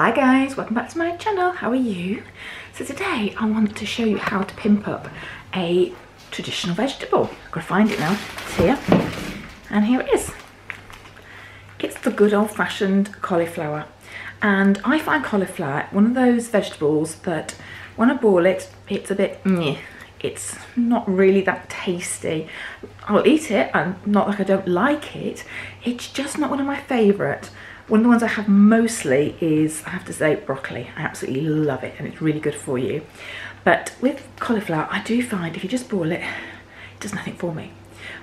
Hi guys, welcome back to my channel. How are you? So today I want to show you how to pimp up a traditional vegetable. I've got to find it now. It's here. And here it is. It's the good old-fashioned cauliflower. And I find cauliflower one of those vegetables that when I boil it, it's a bit meh. It's not really that tasty. I'll eat it, and not like I don't like it. It's just not one of my favourite. One of the ones I have mostly is, I have to say, broccoli. I absolutely love it and it's really good for you. But with cauliflower, I do find if you just boil it, it does nothing for me.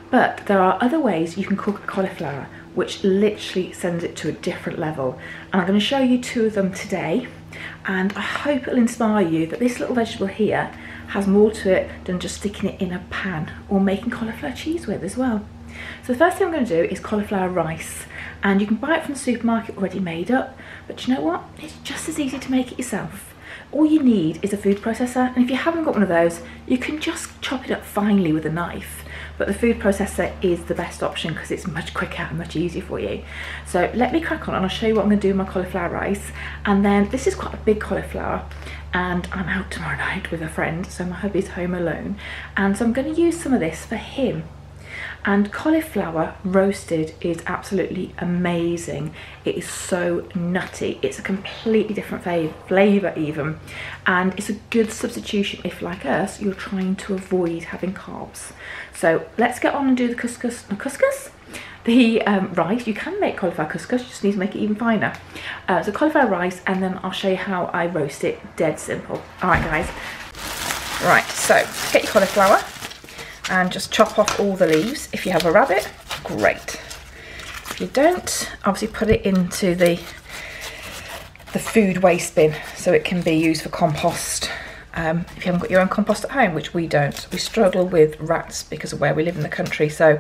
But there are other ways you can cook cauliflower which literally sends it to a different level. And I'm going to show you two of them today. And I hope it'll inspire you that this little vegetable here has more to it than just sticking it in a pan or making cauliflower cheese with as well. So the first thing I'm going to do is cauliflower rice, and you can buy it from the supermarket already made up, but you know what, it's just as easy to make it yourself. All you need is a food processor, and if you haven't got one of those, you can just chop it up finely with a knife, but the food processor is the best option because it's much quicker and much easier for you. So let me crack on and I'll show you what I'm going to do with my cauliflower rice. And then this is quite a big cauliflower and I'm out tomorrow night with a friend, so my hubby's home alone, and so I'm going to use some of this for him. And cauliflower roasted is absolutely amazing. It is so nutty. It's a completely different flavour even. And it's a good substitution if, like us, you're trying to avoid having carbs. So let's get on and do the rice. You can make cauliflower couscous, you just need to make it even finer. So cauliflower rice, and then I'll show you how I roast it. Dead simple. All right, guys. Right, so get your cauliflower and just chop off all the leaves. If you have a rabbit, great. If you don't, obviously put it into the food waste bin so it can be used for compost. If you haven't got your own compost at home, which we don't. We struggle with rats because of where we live in the country, so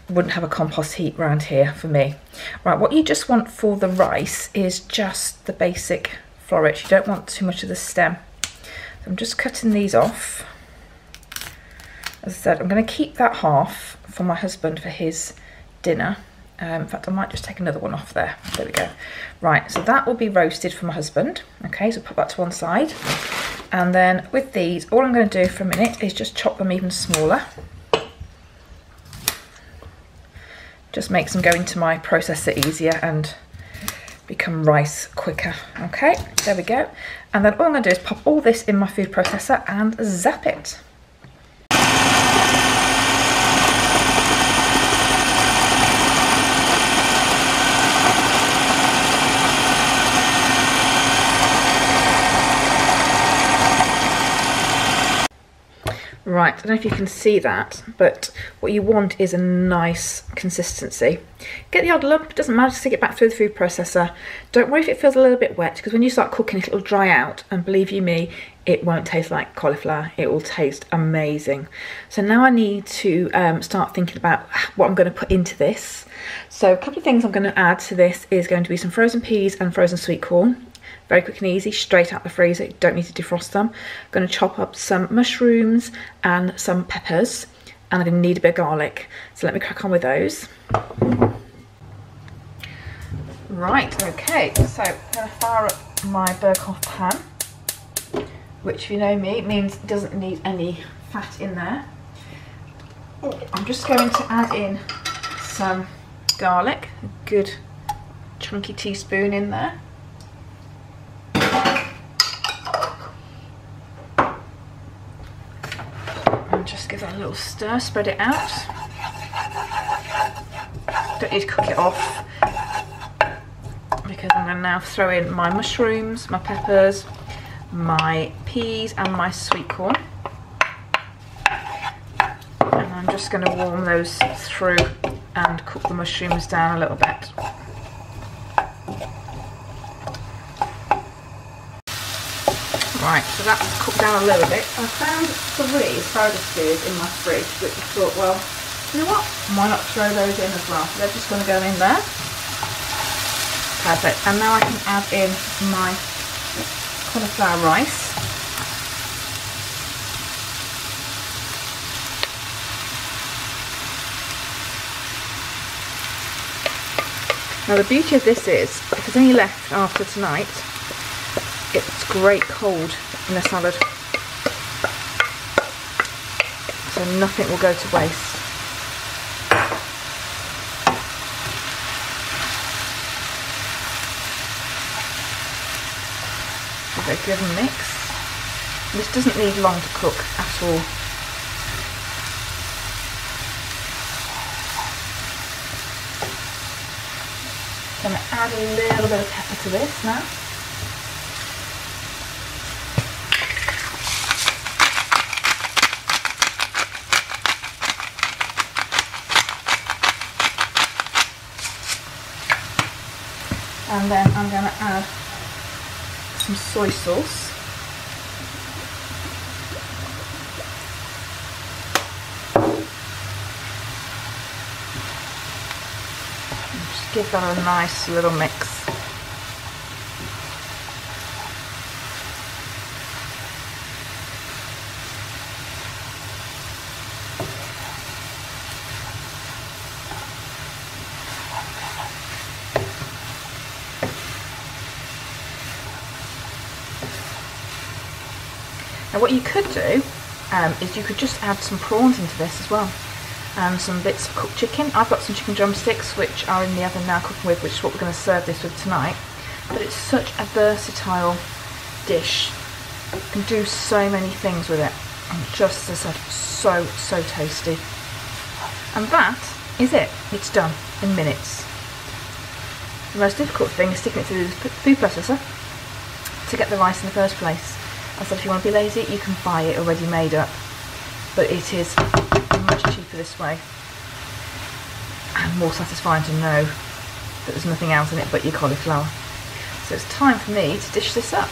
wouldn't have a compost heap around here for me. Right, what you just want for the rice is just the basic floret. You don't want too much of the stem. So I'm just cutting these off. As I said, I'm going to keep that half for my husband for his dinner. In fact, I might just take another one off there. There we go. Right, so that will be roasted for my husband. Okay, so put that to one side. And then with these, all I'm going to do for a minute is just chop them even smaller. Just makes them go into my processor easier and become rice quicker. Okay, there we go. And then all I'm going to do is pop all this in my food processor and zap it. Right, I don't know if you can see that, but what you want is a nice consistency. Get the odd lump, doesn't matter, stick it back through the food processor. Don't worry if it feels a little bit wet, because when you start cooking it'll dry out, and believe you me, it won't taste like cauliflower. It will taste amazing. So now I need to start thinking about what I'm going to put into this. So a couple of things I'm going to add to this is going to be some frozen peas and frozen sweet corn. Very quick and easy, straight out the freezer, you don't need to defrost them. I'm going to chop up some mushrooms and some peppers, and I'm going to need a bit of garlic. So let me crack on with those. Right, okay, so I'm going to fire up my Burkoff pan, which, if you know me, means it doesn't need any fat in there. I'm just going to add in some garlic, a good chunky teaspoon in there. Just give that a little stir, spread it out. Don't need to cook it off, because I'm going to now throw in my mushrooms, my peppers, my peas and my sweet corn. And I'm just going to warm those through and cook the mushrooms down a little bit. Right, so that's cooked down a little bit. I found 3 asparagus spears in my fridge, which I thought, well, you know what? Why not throw those in as well? So they're just going to go in there. Perfect. And now I can add in my cauliflower rice. Now the beauty of this is, if there's any left after tonight, it's great cold in a salad. So nothing will go to waste. Give it a good mix. This doesn't need long to cook at all. I'm going to add a little bit of pepper to this now. And then I'm going to add some soy sauce. Just give that a nice little mix. Now what you could do is you could just add some prawns into this as well, and some bits of cooked chicken. I've got some chicken drumsticks which are in the oven now cooking with, which is what we're going to serve this with tonight. But it's such a versatile dish. You can do so many things with it, and just as I said, so tasty. And that is it. It's done in minutes. The most difficult thing is sticking it through the food processor to get the rice in the first place. I said if you want to be lazy, you can buy it already made up, but it is much cheaper this way and more satisfying to know that there's nothing else in it but your cauliflower. So it's time for me to dish this up.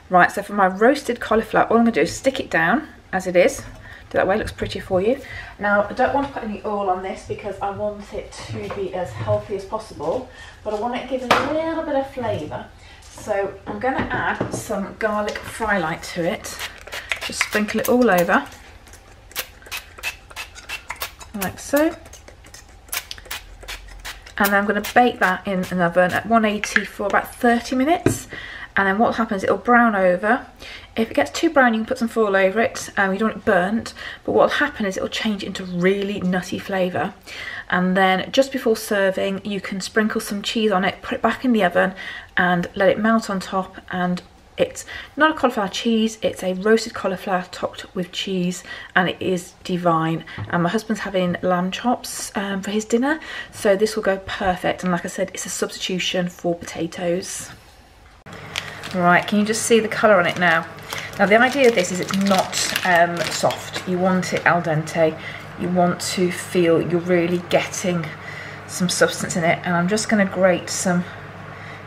Right, so for my roasted cauliflower, all I'm going to do is stick it down as it is. Do that way, it looks pretty for you. Now, I don't want to put any oil on this because I want it to be as healthy as possible, but I want it to give it a little bit of flavour. So I'm going to add some garlic fry light to it. Just sprinkle it all over, like so. And then I'm going to bake that in an oven at 180 for about 30 minutes. And then what happens, it'll brown over. If it gets too brown, you can put some foil over it. You don't want it burnt. But what will happen is it'll change into really nutty flavour. And then just before serving, you can sprinkle some cheese on it, put it back in the oven and let it melt on top. And it's not a cauliflower cheese, it's a roasted cauliflower topped with cheese, and it is divine. And my husband's having lamb chops for his dinner, so this will go perfect. And like I said, it's a substitution for potatoes. Right, can you just see the colour on it now? Now the idea of this is it's not soft. You want it al dente. You want to feel you're really getting some substance in it. And I'm just going to grate some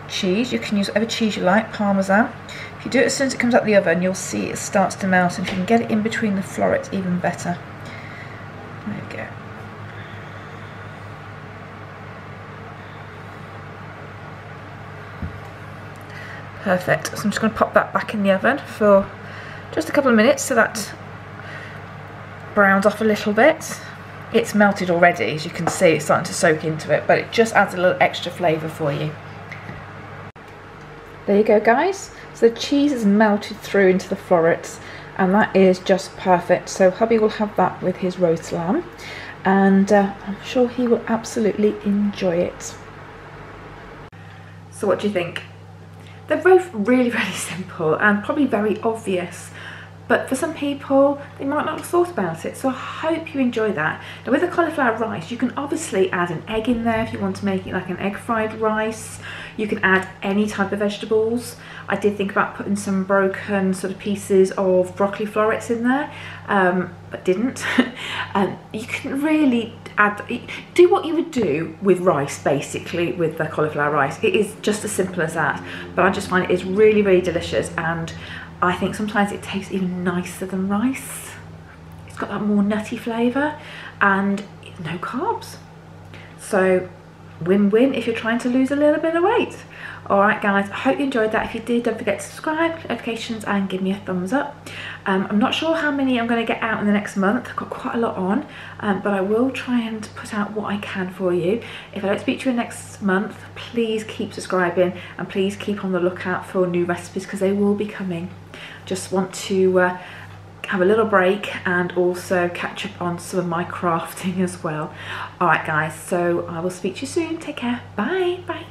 cheese. You can use whatever cheese you like, Parmesan. If you do it as soon as it comes out of the oven, you'll see it starts to melt. And if you can get it in between the florets, even better. There we go. Perfect. So I'm just going to pop that back in the oven for just a couple of minutes so that browns off a little bit. It's melted already, as you can see, it's starting to soak into it, but it just adds a little extra flavour for you. There you go, guys. So the cheese is melted through into the florets, and that is just perfect. So hubby will have that with his roast lamb, and I'm sure he will absolutely enjoy it. So what do you think? They're both really, really simple and probably very obvious, but for some people they might not have thought about it, so I hope you enjoy that. Now with the cauliflower rice, you can obviously add an egg in there if you want to make it like an egg fried rice. You can add any type of vegetables. I did think about putting some broken sort of pieces of broccoli florets in there, but didn't. You can really do what you would do with rice, basically, with the cauliflower rice. It is just as simple as that, but I just find it is really, really delicious, and I think sometimes it tastes even nicer than rice. It's got that more nutty flavour and no carbs. So win-win if you're trying to lose a little bit of weight. Alright guys, I hope you enjoyed that. If you did, don't forget to subscribe, notifications, and give me a thumbs up. I'm not sure how many I'm going to get out in the next month. I've got quite a lot on, but I will try and put out what I can for you. If I don't speak to you next month, please keep subscribing and please keep on the lookout for new recipes because they will be coming. Just want to have a little break and also catch up on some of my crafting as well. Alright guys, so I will speak to you soon. Take care. Bye. Bye.